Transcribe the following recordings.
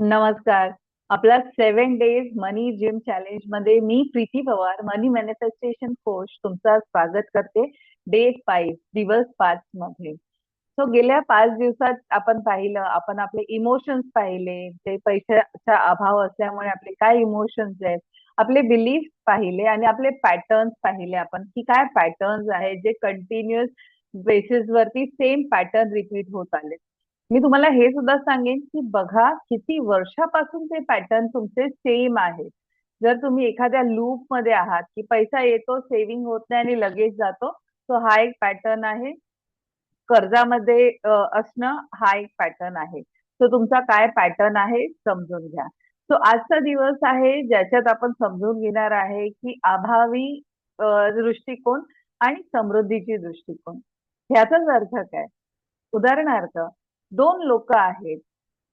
नमस्कार. आपला 7 डेज मनी gym challenge मध्ये मी प्रीती पवार, मनी मॅनिफेस्टेशन कोच तुमचं स्वागत करते. डे 5, दिवस 5 मध्ये. सो गेल्या 5 दिवसात आपण पाहिलं, आपण आपले इमोशन्स पाहिले, ते पैशाचा अभाव असल्यामुळे आपले काय इमोशन्स आहेत, आपले बिलीफ पाहिले आणि आपले पॅटर्न्स पाहिले आपण, की काय पॅटर्न्स आहेत जे कंटिन्युअस बेसिस वरती सेम पॅटर्न रिपीट होत आले. मी तुम्हाला हे सुद्धा सांगेन की बघा किती वर्षापासून ते पॅटर्न तुमचे सेम आहेत. जर तुम्ही एखाद्या लूप मध्ये आहात की पैसा येतो, सेव्हिंग होत नाही आणि लगेच जातो, तो हा एक पॅटर्न आहे. कर्जामध्ये असणं हा एक पॅटर्न आहे. तो तुमचा काय पॅटर्न आहे समजून घ्या. सो आजचा दिवस आहे ज्याच्यात आपण समजून घेणार आहे की अभावी दृष्टिकोन आणि समृद्धीची दृष्टिकोन ह्याचाच अर्थ काय. उदाहरणार्थ, दोन लोक आहेत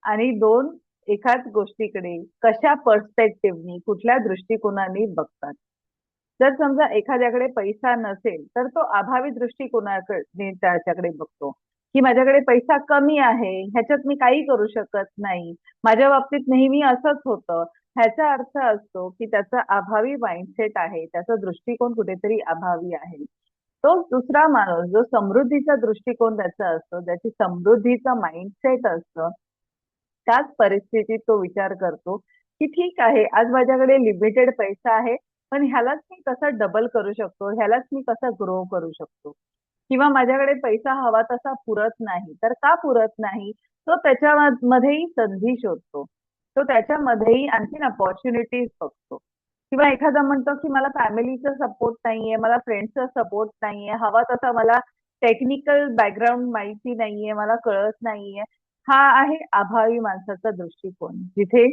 आणि दोन एकाच गोष्टीकडे कशा पर्स्पेक्टिव्हनी, कुठल्या दृष्टिकोनाने बघतात. जर समजा एखाद्याकडे पैसा नसेल तर तो अभावी दृष्टिकोनाकडे त्याच्याकडे बघतो, की माझ्याकडे पैसा कमी आहे, ह्याच्यात मी काही करू शकत नाही, माझ्या बाबतीत नेहमी असंच होतं. ह्याचा अर्थ असतो की त्याचा अभावी माइंडसेट आहे, त्याचा दृष्टिकोन कुठेतरी अभावी आहे. तो दुसरा माणूस जो समृद्धीचा दृष्टिकोन त्याचा असतो, ज्याची समृद्धीचा माइंडसेट असतं, त्याच परिस्थितीत तो विचार करतो, की ठीक आहे, आज माझ्याकडे लिमिटेड पैसा आहे, पण ह्यालाच मी कसं डबल करू शकतो, ह्यालाच मी कसं ग्रो करू शकतो. किंवा माझ्याकडे पैसा हवा तसा पुरत नाही, तर का पुरत नाही? तो त्याच्यामध्येही संधी शोधतो. तो त्याच्यामध्येही आणखीन अपॉर्च्युनिटीज बघतो. किंवा एखादा म्हणतो, की मला फॅमिलीचा सपोर्ट नाहीये, मला फ्रेंड्सचा सपोर्ट नाहीये, हवा तसा मला टेक्निकल बॅकग्राऊंड माहिती नाहीये, मला कळत नाहीये. हा आहे अभावी माणसाचा दृष्टिकोन. जिथे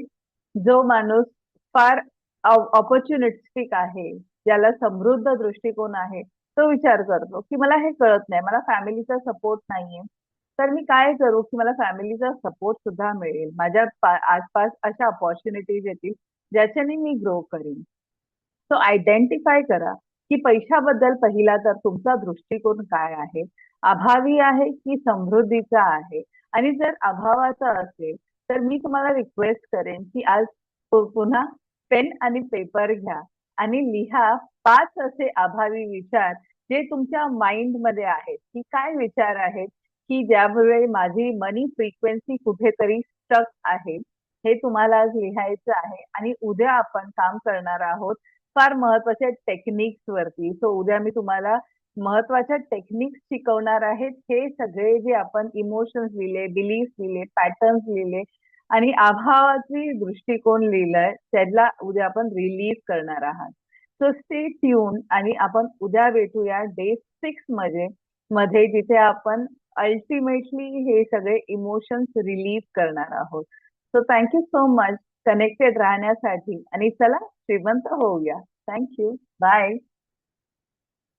जो माणूस फार ऑपॉर्च्युनिस्टिक आहे, ज्याला समृद्ध दृष्टिकोन आहे, तो विचार करतो, की मला हे कळत नाही, मला फॅमिलीचा सपोर्ट नाहीये. तर मी काय करू, की मला फॅमिलीचा सपोर्ट सुद्धा मिळेल. माझ्या आसपास अशा अपॉर्च्युनिटीज येतील, ज्याच्याने मी ग्रो करीन. सो आयडेंटिफाय करा, की पैशाबद्दल पहिला तर तुमचा दृष्टिकोन काय आहे? अभावी आहे की समृद्धीचा आहे? आणि जर अभावाचा असेल, तर मी तुम्हाला रिक्वेस्ट करेन, की आज पुन्हा पेन आणि पेपर घ्या आणि लिहा 5 असे अभावी विचार जे तुमच्या माइंडमध्ये आहेत, की काय विचार आहेत, की ज्यामुळे माझी मनी फ्रिक्वेन्सी कुठेतरी स्टक आहे. हे तुम्हाला आज लिहायचं आहे आणि उद्या आपण काम करणार आहोत फार महत्वाच्या टेक्निक्स वरती. सो उद्या मी तुम्हाला महत्वाच्या टेक्निक्स शिकवणार आहेत. हे सगळे जे आपण इमोशन्स लिहिले, बिलीफ लिहिले, पॅटर्न्स लिहिले आणि अभावाची दृष्टिकोन लिहिलंय, त्याला उद्या आपण रिलीज करणार आहात. सो स्टे ट्यून आणि आपण उद्या भेटूया डे 6 मध्ये जिथे आपण अल्टिमेटली हे सगळे इमोशन्स रिलीज करणार आहोत. So thank you so much connected राहण्यासाठी आणि चला श्रीमंत होऊया. Thank you. बाय.